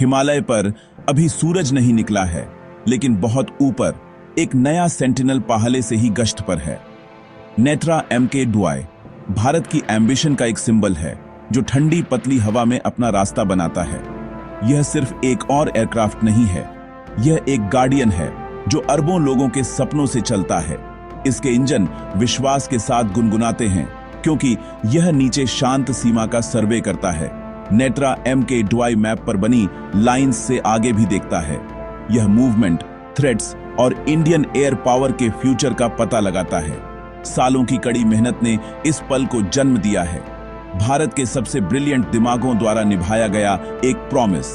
हिमालय पर अभी सूरज नहीं निकला है, लेकिन बहुत ऊपर एक नया सेंटिनल पहले से ही गश्त पर है। नेत्रा MK डुआई भारत की एम्बिशन का एक सिंबल है, जो ठंडी पतली हवा में अपना रास्ता बनाता है। यह सिर्फ एक और एयरक्राफ्ट नहीं है, यह एक गार्डियन है जो अरबों लोगों के सपनों से चलता है। इसके इंजन विश्वास के साथ गुनगुनाते हैं, क्योंकि यह नीचे शांत सीमा का सर्वे करता है। नेत्रा MK डुआई मैप पर बनी लाइंस से आगे भी देखता है। यह मूवमेंट, थ्रेट्स और इंडियन एयर पावर के फ्यूचर का पता लगाता है। सालों की कड़ी मेहनत ने इस पल को जन्म दिया है। भारत के सबसे ब्रिलियंट दिमागों द्वारा निभाया गया एक प्रॉमिस।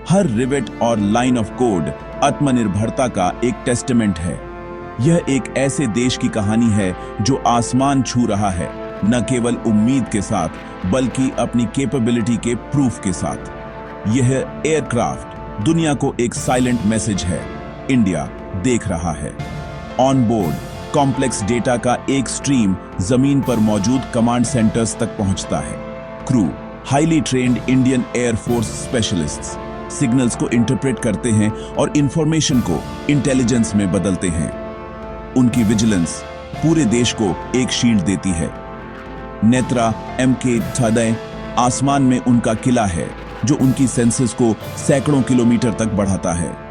हर रिवेट और लाइन ऑफ कोड आत्मनिर्भरता का एक टेस्टामेंट है। यह एक ऐसे देश की कहानी है जो आसमान छू रहा है, न केवल उम्मीद के साथ बल्कि अपनी कैपेबिलिटी के प्रूफ के साथ। यह एयरक्राफ्ट दुनिया को एक साइलेंट मैसेज है, इंडिया देख रहा है। ऑन बोर्ड कॉम्प्लेक्स डेटा का एक स्ट्रीम जमीन पर मौजूद कमांड सेंटर्स तक पहुंचता है। Crew highly trained Indian Air Force specialists signals को इंटरप्रेट करते हैं और इंफॉर्मेशन को इंटेलिजेंस में बदलते हैं। उनकी विजिलेंस पूरे देश को एक शील्ड देती है। नेत्रा MK डुआई आसमान में उनका किला है, जो उनकी सेंसेस को सैकड़ों किलोमीटर तक बढ़ाता है।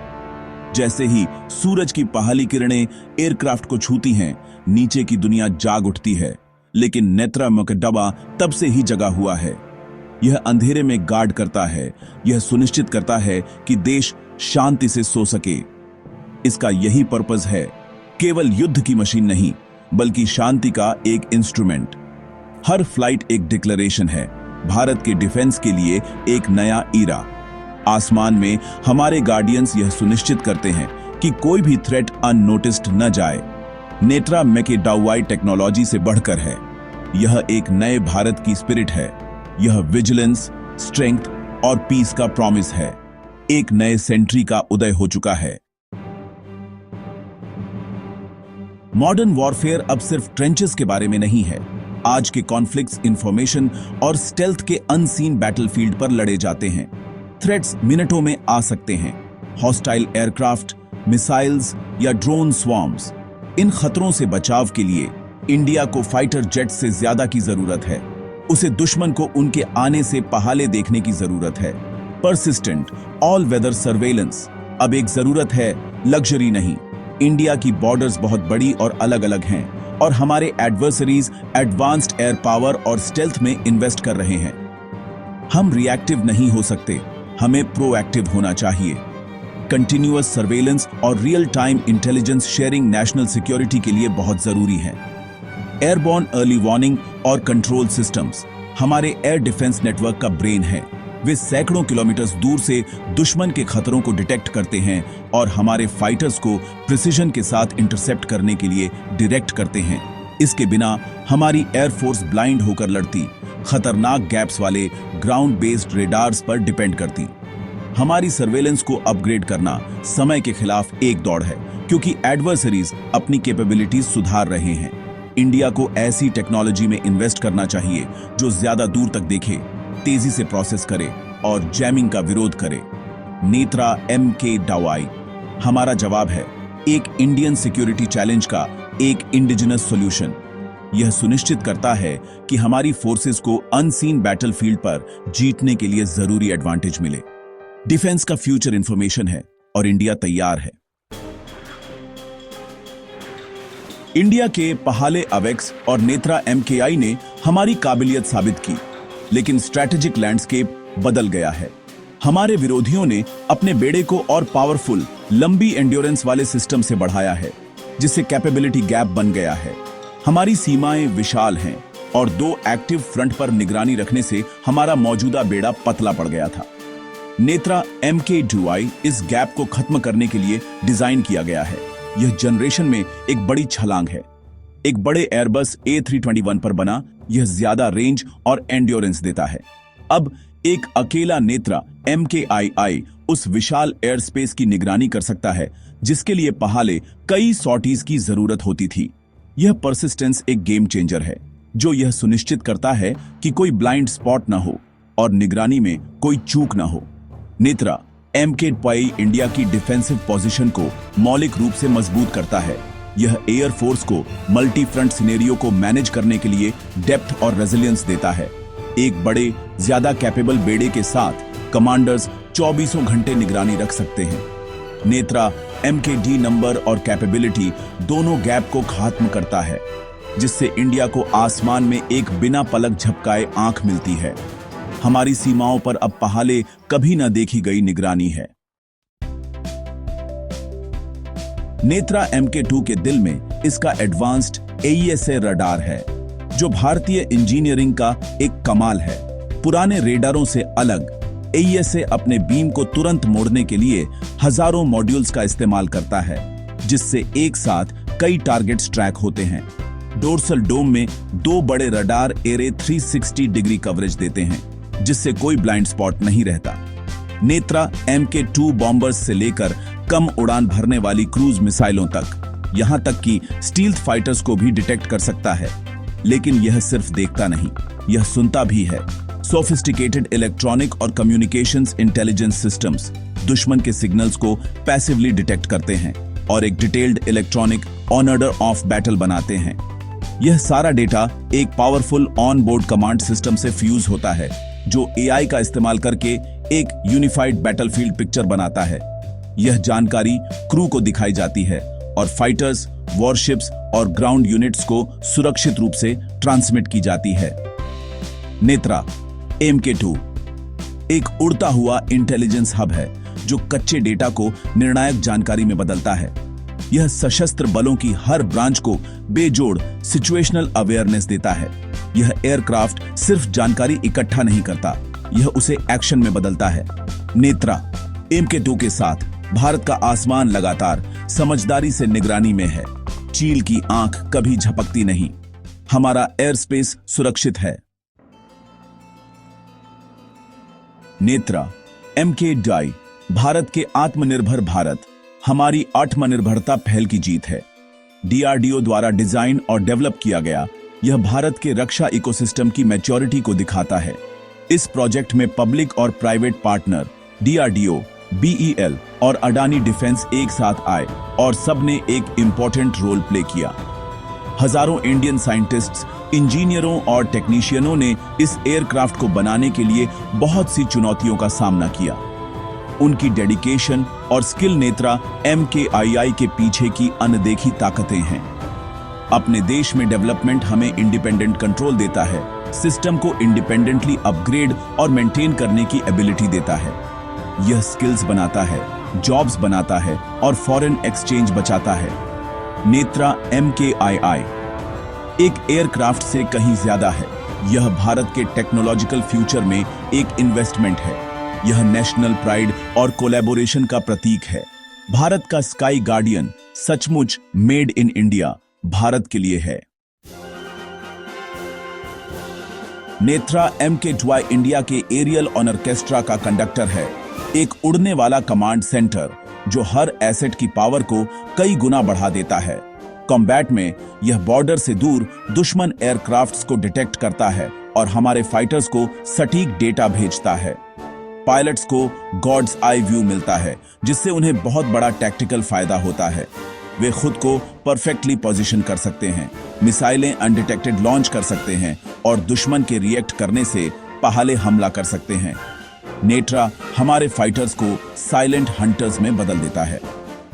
जैसे ही सूरज की पहली किरणें एयरक्राफ्ट को छूती हैं, नीचे की दुनिया जाग उठती है। लेकिन नेत्रा MK डुआई तब से ही जगा हुआ है। यह अंधेरे में गार्ड करता है, यह सुनिश्चित करता है कि देश शांति से सो सके। इसका यही पर्पस है, केवल युद्ध की मशीन नहीं, बल्कि शांति का एक इंस्ट्रूमेंट। हर फ्लाइट एक डिक्लेरेशन है, भारत के डिफेंस के लिए एक नया ईरा। आसमान में हमारे गार्डियंस यह सुनिश्चित करते हैं कि कोई भी थ्रेट अननोटिस्ड न जाए। नेत्रा MK डुआई टेक्नोलॉजी से बढ़कर है। यह एक नए भारत की स्पिरिट है। यह विजिलेंस, स्ट्रेंथ और पीस का प्रॉमिस है। एक नए सेंचुरी का उदय हो चुका है। मॉडर्न वॉरफेयर अब सिर्फ ट्रेंचेस के बारे में नहीं है। आज के कॉन्फ्लिक्ट्स इंफॉर्मेशन और स्टेल्थ के अनसीन बैटलफील्ड पर लड़े जाते हैं। थ्रेट्स मिनटों में आ सकते हैं। हॉस्टाइल एयरक्राफ्ट, मिसाइल्स या ड्रोन स्वॉर्म्स। इन खतरों से बचाव के लिए इंडिया को फाइटर जेट से ज्यादा की जरूरत है। उसे दुश्मन को उनके आने से पहले देखने की जरूरत है। परसिस्टेंट ऑल वेदर सर्वेलेंस अब एक जरूरत है, लग्जरी नहीं। इंडिया की बॉर्डर्स बहुत बड़ी और अलग अलग हैं, और हमारे एडवर्सरीज एडवांस्ड एयर पावर और स्टेल्थ में इन्वेस्ट कर रहे हैं। हम रिएक्टिव नहीं हो सकते, हमें प्रोएक्टिव होना चाहिए। कंटिन्यूअस सर्वेलेंस और real time intelligence sharing national security के लिए बहुत जरूरी है। एयरबॉर्न अर्ली वार्निंग और कंट्रोल सिस्टम्स हमारे एयर डिफेंस नेटवर्क का ब्रेन है। वे सैकड़ों किलोमीटर दूर से दुश्मन के खतरों को डिटेक्ट करते हैं और हमारे फाइटर्स को प्रिसीजन के साथ इंटरसेप्ट करने के लिए डायरेक्ट करते हैं। इसके बिना हमारी एयरफोर्स ब्लाइंड होकर लड़ती, खतरनाक गैप्स वाले ग्राउंड बेस्ड रेडार्स पर डिपेंड करती। हमारी सर्वेलेंस को अपग्रेड करना समय के खिलाफ एक दौड़ है, क्योंकि एडवर्सरीज अपनी कैपेबिलिटीज सुधार रहे हैं। इंडिया को ऐसी टेक्नोलॉजी में इन्वेस्ट करना चाहिए जो ज्यादा दूर तक देखे, तेजी से प्रोसेस करे और जैमिंग का विरोध करे। नेत्रा MK डुआई हमारा जवाब है, एक इंडियन सिक्योरिटी चैलेंज का एक इंडिजिनस सॉल्यूशन। यह सुनिश्चित करता है कि हमारी फोर्सेस को अनसीन बैटलफील्ड पर जीतने के लिए जरूरी एडवांटेज मिले। डिफेंस का फ्यूचर इंफॉर्मेशन है और इंडिया तैयार है। इंडिया के पहाले अवेक्स और नेत्रा MKI ने हमारी काबिलियत साबित की, लेकिन स्ट्रैटेजिक लैंडस्केप बदल गया है। हमारे विरोधियों ने अपने बेड़े को और पावरफुल, लंबी एंड्योरेंस वाले सिस्टम से बढ़ाया है, जिससे कैपेबिलिटी गैप बन गया है। हमारी सीमाएं विशाल हैं और दो एक्टिव फ्रंट पर निगरानी रखने से हमारा मौजूदा बेड़ा पतला पड़ गया था। नेत्रा MK डुआई इस गैप को खत्म करने के लिए डिजाइन किया गया है। यह जनरेशन में एक बड़ी छलांग है। एक बड़े एयरबस A321 पर बना, यह ज्यादा रेंज और एंड्योरेंस देता है। अब एक अकेला नेत्रा MKI उस विशाल एयर स्पेस की निगरानी कर सकता है, जिसके लिए पहले कई सॉर्टीज की जरूरत होती थी। यह परसिस्टेंस एक गेम चेंजर है, जो यह सुनिश्चित करता है कि कोई ब्लाइंड स्पॉट न हो और निगरानी में कोई चूक न हो। नेत्रा MK-2 इंडिया की डिफेंसिव पोजीशन को मौलिक रूप से मजबूत करता है। यह एयर फोर्स को मल्टी फ्रंट सिनेरियो को मैनेज करने के लिए डेप्थ और रेजिलियंस देता है। एक बड़े, ज्यादा कैपेबल बेड़े के साथ कमांडर्स 24 घंटे निगरानी रख सकते हैं। नेत्रा MKD नंबर और कैपेबिलिटी दोनों गैप को खत्म करता है, जिससे इंडिया को आसमान में एक बिना पलक झपकाए आंख मिलती है। हमारी सीमाओं पर अब पहले कभी न देखी गई निगरानी है। नेत्रा MK2 के दिल में इसका एडवांस्ड AESA रडार है, जो भारतीय इंजीनियरिंग का एक कमाल है। पुराने रेडारों से अलग AESA अपने बीम को तुरंत मोड़ने के लिए हजारों मॉड्यूल्स का इस्तेमाल करता है, जिससे एक साथ कई टारगेट्स ट्रैक होते हैं। डोर्सल डोम में 2 बड़े रडार एरे 360 डिग्री कवरेज देते हैं, जिससे कोई ब्लाइंड स्पॉट नहीं रहता। नेत्रा MK2 बॉम्बर्स से लेकर कम उड़ान भरने वाली क्रूज मिसाइलों तक, यहां तक कि स्टील्थ फाइटर्स को भी डिटेक्ट कर सकता है। लेकिन यह सिर्फ देखता नहीं, यह सुनता भी है। सोफिस्टिकेटेड इलेक्ट्रॉनिक और कम्युनिकेशंस इंटेलिजेंस सिस्टम्स दुश्मन के सिग्नल्स को पैसिवली डिटेक्ट करते हैं और एक detailed electronic on order of battle बनाते हैं। यह सारा डेटा एक powerful on board command system से फ्यूज होता है, जो AI का इस्तेमाल करके एक यूनिफाइड बैटलफील्ड पिक्चर बनाता है। यह जानकारी क्रू को दिखाई जाती है और फाइटर्स, वॉरशिप्स और ग्राउंड यूनिट्स को सुरक्षित रूप से ट्रांसमिट की जाती है। नेत्रा MK2 एक उड़ता हुआ इंटेलिजेंस हब है, जो कच्चे डेटा को निर्णायक जानकारी में बदलता है। यह सशस्त्र बलों की हर ब्रांच को बेजोड़ सिचुएशनल अवेयरनेस देता है। यह एयरक्राफ्ट सिर्फ जानकारी इकट्ठा नहीं करता, यह उसे एक्शन में बदलता है। नेत्रा MK2 के साथ भारत का आसमान लगातार समझदारी से निगरानी में है। चील की आंख कभी झपकती नहीं। हमारा एयर स्पेस सुरक्षित है। नेत्रा MK-2 भारत के आत्मनिर्भर भारत, हमारी आत्मनिर्भरता पहल की जीत है। DRDO द्वारा डिजाइन और डेवलप किया गया यह भारत के रक्षा इकोसिस्टम की मैच्योरिटी को दिखाता है। इस प्रोजेक्ट में पब्लिक और प्राइवेट पार्टनर DRDO, BEL और अडानी डिफेंस एक साथ आए और सबने एक इंपॉर्टेंट रोल प्ले किया। हजारों इंडियन साइंटिस्ट्स, इंजीनियरों और टेक्नीशियनों ने इस एयरक्राफ्ट को बनाने के लिए बहुत सी चुनौतियों का सामना किया। उनकी डेडिकेशन और स्किल नेत्रा MKII के पीछे की अनदेखी ताकतें हैं। अपने देश में डेवलपमेंट हमें इंडिपेंडेंट कंट्रोल देता है, सिस्टम को इंडिपेंडेंटली अपग्रेड और मेंटेन करने की एबिलिटी देता है। यह स्किल्स बनाता है, जॉब्स बनाता है और फॉरेन एक्सचेंज बचाता है। नेत्रा MKII एक एयरक्राफ्ट से कहीं ज्यादा है। यह भारत के टेक्नोलॉजिकल फ्यूचर में एक इन्वेस्टमेंट है। यह नेशनल प्राइड और कोलैबोरेशन का प्रतीक है। भारत का स्काई गार्डियन सचमुच मेड इन इंडिया भारत के लिए है। नेत्रा MK-2 इंडिया के एरियल ऑर्केस्ट्रा का कंडक्टर है, एक उड़ने वाला कमांड सेंटर जो हर एसेट की पावर को कई गुना बढ़ा देता है। कॉम्बैट में यह बॉर्डर से दूर दुश्मन एयरक्राफ्ट्स को डिटेक्ट करता है और हमारे फाइटर्स को सटीक डेटा भेजता है। पायलट्स को गॉड्स आई व्यू मिलता है, जिससे उन्हें बहुत बड़ा टैक्टिकल फायदा होता है। वे खुद को परफेक्टली पोजीशन कर सकते हैं, मिसाइलें अनडिटेक्टेड लॉन्च कर सकते हैं और दुश्मन के रिएक्ट करने से पहले हमला कर सकते हैं। नेत्रा हमारे फाइटर्स को साइलेंट हंटर्स में बदल देता है।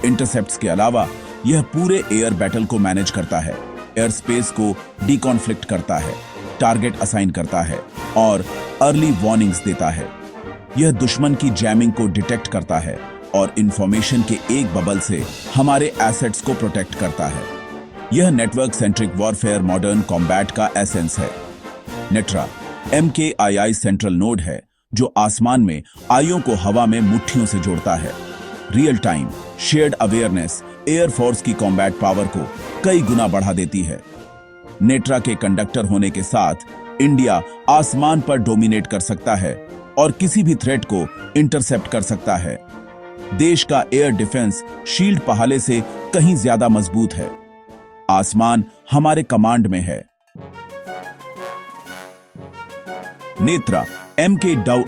इंटरसेप्ट्स के अलावा यह पूरे एयर बैटल को मैनेज करता है, एयर स्पेस को डीकॉन्फ्लिक्ट करता है, टारगेट असाइन करता है और अर्ली वार्निंग्स देता है। यह दुश्मन की जैमिंग को डिटेक्ट करता है और इंफॉर्मेशन के एक बबल से हमारे एसेट्स को प्रोटेक्ट करता है। यह network centric warfare modern combat का एसेंस है। नेत्रा MKII सेंट्रल नोड है, जो आसमान में आइयों को हवा में मुट्ठियों से जोड़ता है। Real time shared awareness air force की कॉम्बैट पावर को कई गुना बढ़ा देती है। नेत्रा के कंडक्टर होने के साथ इंडिया आसमान पर डोमिनेट कर सकता है और किसी भी थ्रेट को इंटरसेप्ट कर सकता है। देश का एयर डिफेंस शील्ड पहले से कहीं ज्यादा मजबूत है। आसमान हमारे कमांड में है। नेत्रा MK-2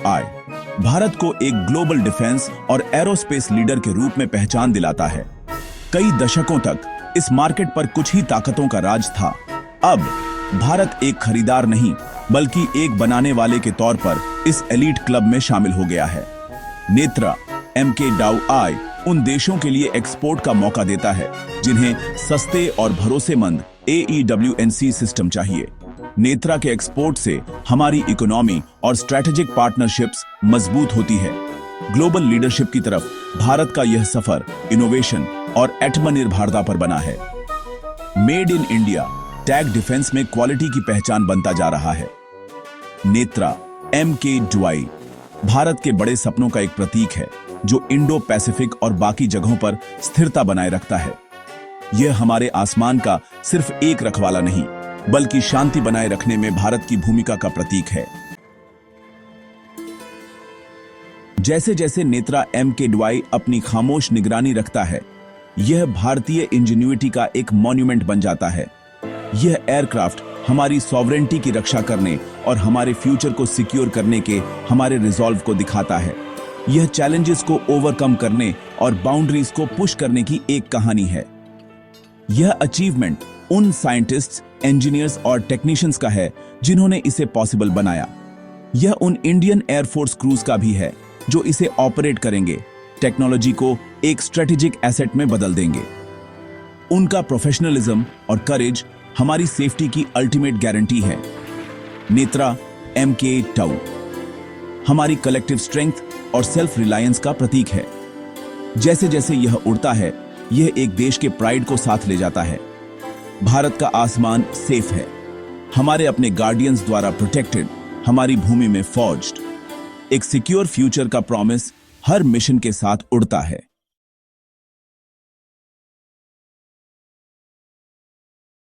भारत को एक ग्लोबल डिफेंस और एरोस्पेस लीडर के रूप में पहचान दिलाता है। कई दशकों तक इस मार्केट पर कुछ ही ताकतों का राज था। अब भारत एक खरीदार नहीं बल्कि एक बनाने वाले के तौर पर इस एलीट क्लब में शामिल हो गया है। नेत्रा MK-DAO उन देशों के लिए एक्सपोर्ट का मौका देता है जिन्हें सस्ते और भरोसेमंद AEWNC सिस्टम चाहिए। नेत्रा के एक्सपोर्ट से हमारी इकोनॉमी और स्ट्रैटेजिक पार्टनरशिप्स मजबूत होती है। ग्लोबल लीडरशिप की तरफ भारत का यह सफर इनोवेशन और आत्मनिर्भरता पर बना है। Made in India tag defence में क्वालिटी की पहचान बनता जा रहा है। नेत्रा MK-DAO भारत के बड़े सपनों का एक प्रतीक है जो इंडो पैसिफिक और बाकी जगहों पर स्थिरता बनाए रखता है। यह हमारे आसमान का सिर्फ एक रखवाला नहीं बल्कि शांति बनाए रखने में भारत की भूमिका का प्रतीक है। जैसे जैसे नेत्रा MK-DAO अपनी खामोश निगरानी रखता है, यह भारतीय इंजीनियरिटी का एक मॉन्यूमेंट बन जाता है। यह एयरक्राफ्ट हमारी सॉवरेंटी की रक्षा करने और हमारे फ्यूचर को सिक्योर करने के हमारे रिजॉल्व को दिखाता है। यह चैलेंजेस को ओवरकम करने और बाउंड्रीज को पुश करने की एक कहानी है। यह अचीवमेंट उन साइंटिस्ट्स, इंजीनियर्स और टेक्नीशियंस का है जिन्होंने इसे पॉसिबल बनाया। यह उन इंडियन एयरफोर्स क्रूज का भी है जो इसे ऑपरेट करेंगे, टेक्नोलॉजी को एक स्ट्रेटेजिक एसेट में बदल देंगे। उनका प्रोफेशनलिज्म और करेज हमारी सेफ्टी की अल्टीमेट गारंटी है। नेत्रा MK-DAO हमारी कलेक्टिव स्ट्रेंथ और सेल्फ रिलायंस का प्रतीक है। जैसे जैसे यह उड़ता है, यह एक देश के प्राइड को साथ ले जाता है। भारत का आसमान सेफ है, हमारे अपने गार्डियंस द्वारा प्रोटेक्टेड, हमारी भूमि में फॉर्ज्ड। एक सिक्योर फ्यूचर का प्रॉमिस हर मिशन के साथ उड़ता है।